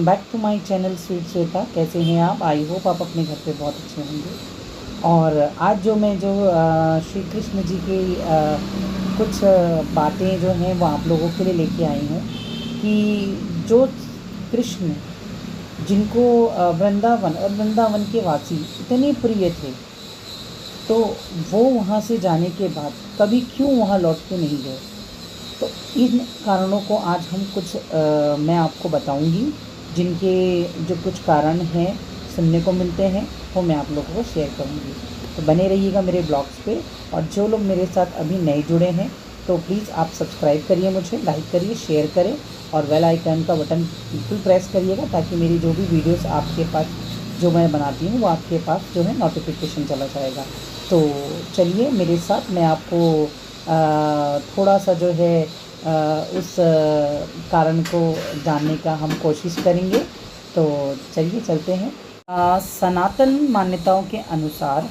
Welcome back to my channel sweet Shweta. कैसे हैं आप? आई होप आप अपने घर पे बहुत अच्छे होंगे। और आज श्री कृष्ण जी की कुछ बातें जो हैं वो आप लोगों के लिए लेके आई हूँ कि जो कृष्ण जिनको वृंदावन और वृंदावन के वासी इतने प्रिय थे, तो वो वहाँ से जाने के बाद कभी क्यों वहाँ लौट के नहीं गए। तो इन कारणों को आज हम मैं आपको बताऊंगी, जिनके जो कुछ कारण हैं सुनने को मिलते हैं वो मैं आप लोगों को शेयर करूंगी। तो बने रहिएगा मेरे ब्लॉग्स पे। और जो लोग मेरे साथ अभी नए जुड़े हैं तो प्लीज़ आप सब्सक्राइब करिए, मुझे लाइक करिए, शेयर करें और बेल आइकन का बटन बिल्कुल प्रेस करिएगा, ताकि मेरी जो भी वीडियोस आपके पास जो मैं बनाती हूँ वो आपके पास जो है नोटिफिकेशन चला जाएगा। तो चलिए मेरे साथ, मैं आपको थोड़ा सा जो है उस कारण को जानने का हम कोशिश करेंगे। तो चलिए चलते हैं। सनातन मान्यताओं के अनुसार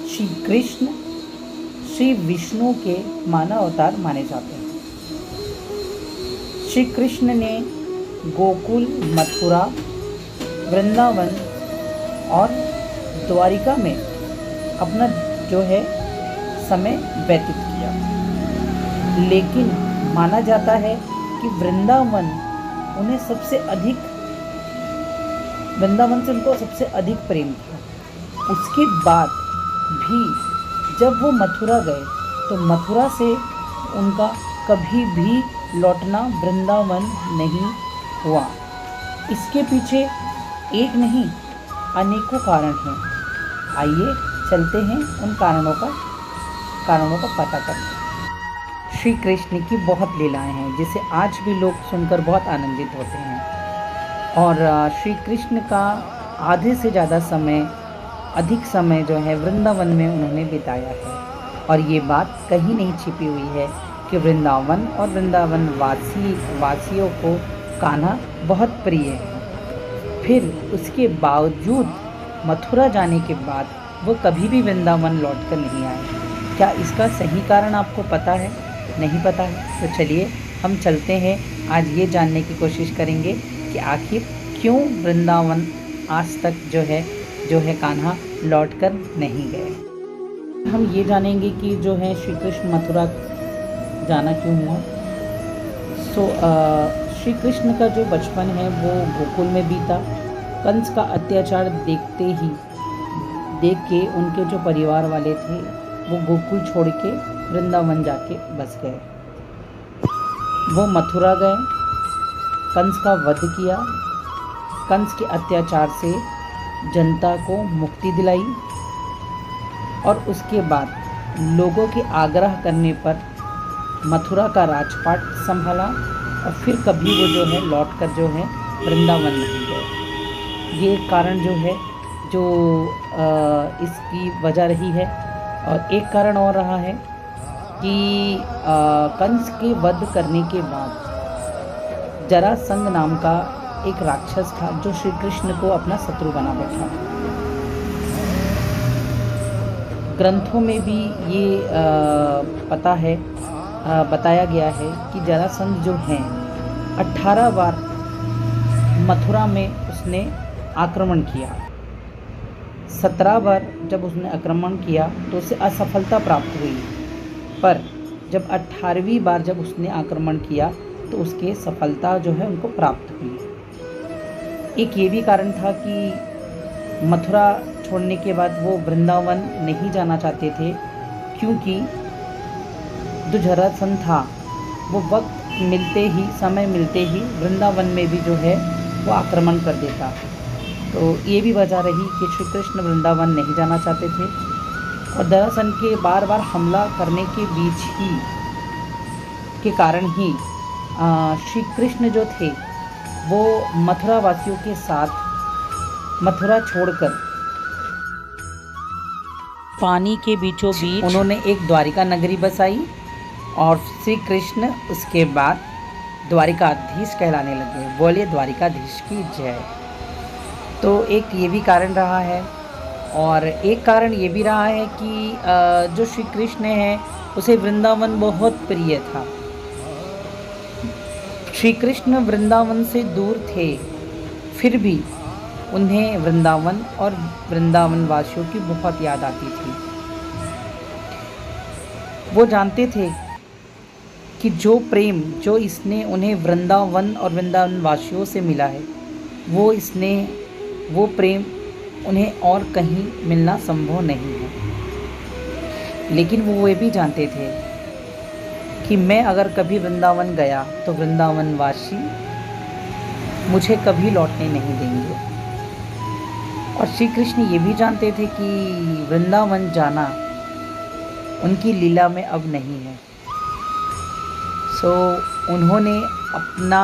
श्री कृष्ण श्री विष्णु के मानव अवतार माने जाते हैं। श्री कृष्ण ने गोकुल, मथुरा, वृंदावन और द्वारिका में अपना जो है समय व्यतीत किया, लेकिन माना जाता है कि वृंदावन से उनको सबसे अधिक प्रेम था। उसके बाद भी जब वो मथुरा गए तो मथुरा से उनका कभी भी लौटना वृंदावन नहीं हुआ। इसके पीछे एक नहीं अनेकों कारण हैं। आइए चलते हैं उन कारणों का पता करने। श्री कृष्ण की बहुत लीलाएं हैं जिसे आज भी लोग सुनकर बहुत आनंदित होते हैं। और श्री कृष्ण का आधे से ज़्यादा अधिक समय जो है वृंदावन में उन्होंने बिताया है। और ये बात कहीं नहीं छिपी हुई है कि वृंदावन और वृंदावन वासियों को कान्हा बहुत प्रिय है। फिर उसके बावजूद मथुरा जाने के बाद वो कभी भी वृंदावन लौट कर नहीं आए। क्या इसका सही कारण आपको पता है? नहीं पता है? तो चलिए हम चलते हैं, आज ये जानने की कोशिश करेंगे कि आखिर क्यों वृंदावन आज तक जो है कान्हा लौट कर नहीं गए। हम ये जानेंगे कि जो है श्री कृष्ण मथुरा जाना क्यों हुआ। श्री कृष्ण का जो बचपन है वो गोकुल में बीता। कंस का अत्याचार देख के उनके जो परिवार वाले थे वो गोकुल छोड़ के वृंदावन जाके बस गए। वो मथुरा गए, कंस का वध किया, कंस के अत्याचार से जनता को मुक्ति दिलाई और उसके बाद लोगों के आग्रह करने पर मथुरा का राजपाट संभाला और फिर कभी वो जो है लौट कर जो है वृंदावन नहीं गए। ये कारण जो है इसकी वजह रही है। और एक कारण और रहा है कि कंस के वध करने के बाद जरासंध नाम का एक राक्षस था जो श्री कृष्ण को अपना शत्रु बना बैठा। ग्रंथों में भी ये बताया गया है कि जरासंध जो हैं 18 बार मथुरा में उसने आक्रमण किया। 17 बार जब उसने आक्रमण किया तो उसे असफलता प्राप्त हुई, पर जब 18वीं बार जब उसने आक्रमण किया तो उसके सफलता जो है उनको प्राप्त हुई। एक ये भी कारण था कि मथुरा छोड़ने के बाद वो वृंदावन नहीं जाना चाहते थे, क्योंकि जो जरासंध था वो समय मिलते ही वृंदावन में भी जो है वो आक्रमण कर देता। तो ये भी वजह रही कि श्री कृष्ण वृंदावन नहीं जाना चाहते थे। और जरासंध के बार बार हमला करने के बीच के कारण ही श्री कृष्ण जो थे वो मथुरा वासियों के साथ मथुरा छोड़कर पानी के बीचों बीच उन्होंने एक द्वारिका नगरी बसाई और श्री कृष्ण उसके बाद द्वारिकाधीश कहलाने लगे। बोलिए द्वारिकाधीश की जय। तो एक ये भी कारण रहा है। और एक कारण ये भी रहा है कि जो श्री कृष्ण है उसे वृंदावन बहुत प्रिय था। श्री कृष्ण वृंदावन से दूर थे फिर भी उन्हें वृंदावन और वृंदावन वासियों की बहुत याद आती थी। वो जानते थे कि जो प्रेम जो इसने उन्हें वृंदावन और वृंदावन वासियों से मिला है, वो प्रेम उन्हें और कहीं मिलना संभव नहीं है। लेकिन वो ये भी जानते थे कि मैं अगर कभी वृंदावन गया तो वृंदावन वासी मुझे कभी लौटने नहीं देंगे। और श्री कृष्ण ये भी जानते थे कि वृंदावन जाना उनकी लीला में अब नहीं है। सो उन्होंने अपना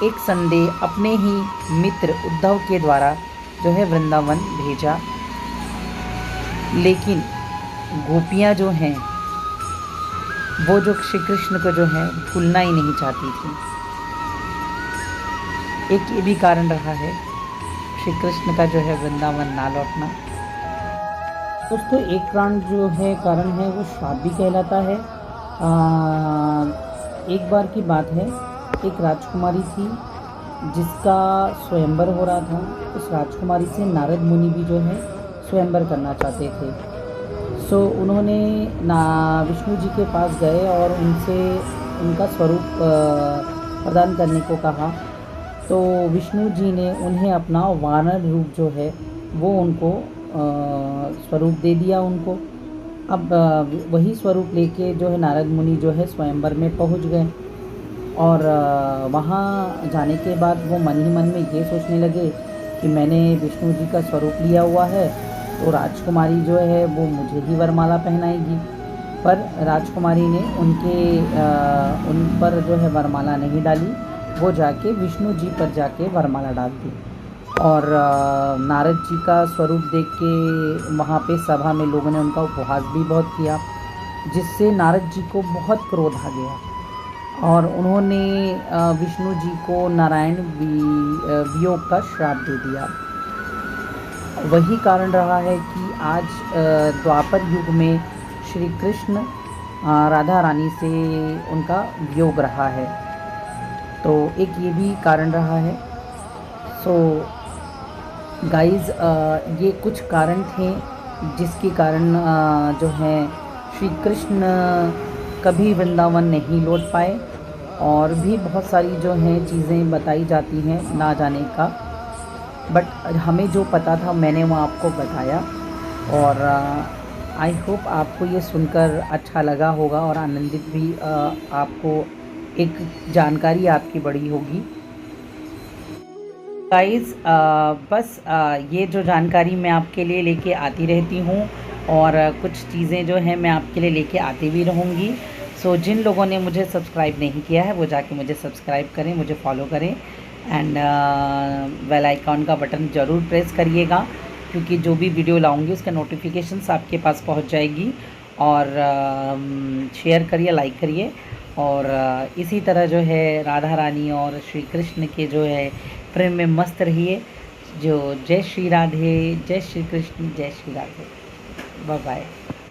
एक संदेह अपने ही मित्र उद्धव के द्वारा जो है वृंदावन भेजा। लेकिन गोपियाँ जो हैं वो जो श्री कृष्ण को जो है भूलना ही नहीं चाहती थी। एक ये भी कारण रहा है श्री कृष्ण का जो है वृंदावन ना लौटना। दोस्तों एक कारण है वो श्राप भी कहलाता है। एक बार की बात है, एक राजकुमारी थी जिसका स्वयंवर हो रहा था। उस राजकुमारी से नारद मुनि भी जो है स्वयंवर करना चाहते थे। सो उन्होंने विष्णु जी के पास गए और उनसे उनका स्वरूप प्रदान करने को कहा। तो विष्णु जी ने उन्हें अपना वानर रूप जो है वो उनको स्वरूप दे दिया उनको। अब वही स्वरूप लेके जो है नारद मुनि जो है स्वयंवर में पहुंच गए। और वहाँ जाने के बाद वो मन ही मन में ये सोचने लगे कि मैंने विष्णु जी का स्वरूप लिया हुआ है तो राजकुमारी जो है वो मुझे ही वरमाला पहनाएगी। पर राजकुमारी ने उन पर जो है वरमाला नहीं डाली, वो जाके विष्णु जी पर जाके वरमाला डाल दी। और नारद जी का स्वरूप देख के वहाँ पे सभा में लोगों ने उनका उपहास भी बहुत किया, जिससे नारद जी को बहुत क्रोध आ गया और उन्होंने विष्णु जी को नारायण वियोग का श्राप दे दिया। वही कारण रहा है कि आज द्वापर युग में श्री कृष्ण राधा रानी से उनका वियोग रहा है। तो एक ये भी कारण रहा है। सो गाइज़ ये कुछ कारण थे जिसके कारण जो है श्री कृष्ण कभी वृंदावन नहीं लौट पाए। और भी बहुत सारी जो हैं चीज़ें बताई जाती हैं ना जाने का, बट हमें जो पता था मैंने वो आपको बताया। और आई होप आपको ये सुनकर अच्छा लगा होगा और आनंदित भी आपको एक जानकारी आपकी बड़ी होगी। गाइज़ बस ये जो जानकारी मैं आपके लिए लेके आती रहती हूँ और कुछ चीज़ें जो हैं मैं आपके लिए लेके आती भी रहूँगी। सो जिन लोगों ने मुझे सब्सक्राइब नहीं किया है वो जाके मुझे सब्सक्राइब करें, मुझे फॉलो करें एंड बेल आइकॉन का बटन ज़रूर प्रेस करिएगा, क्योंकि जो भी वीडियो लाऊंगी उसका नोटिफिकेशंस आपके पास पहुंच जाएगी। और शेयर करिए, लाइक करिए। और इसी तरह जो है राधा रानी और श्री कृष्ण के जो है प्रेम में मस्त रहिए। जय श्री राधे, जय श्री कृष्ण, जय श्री राधे। Bye bye.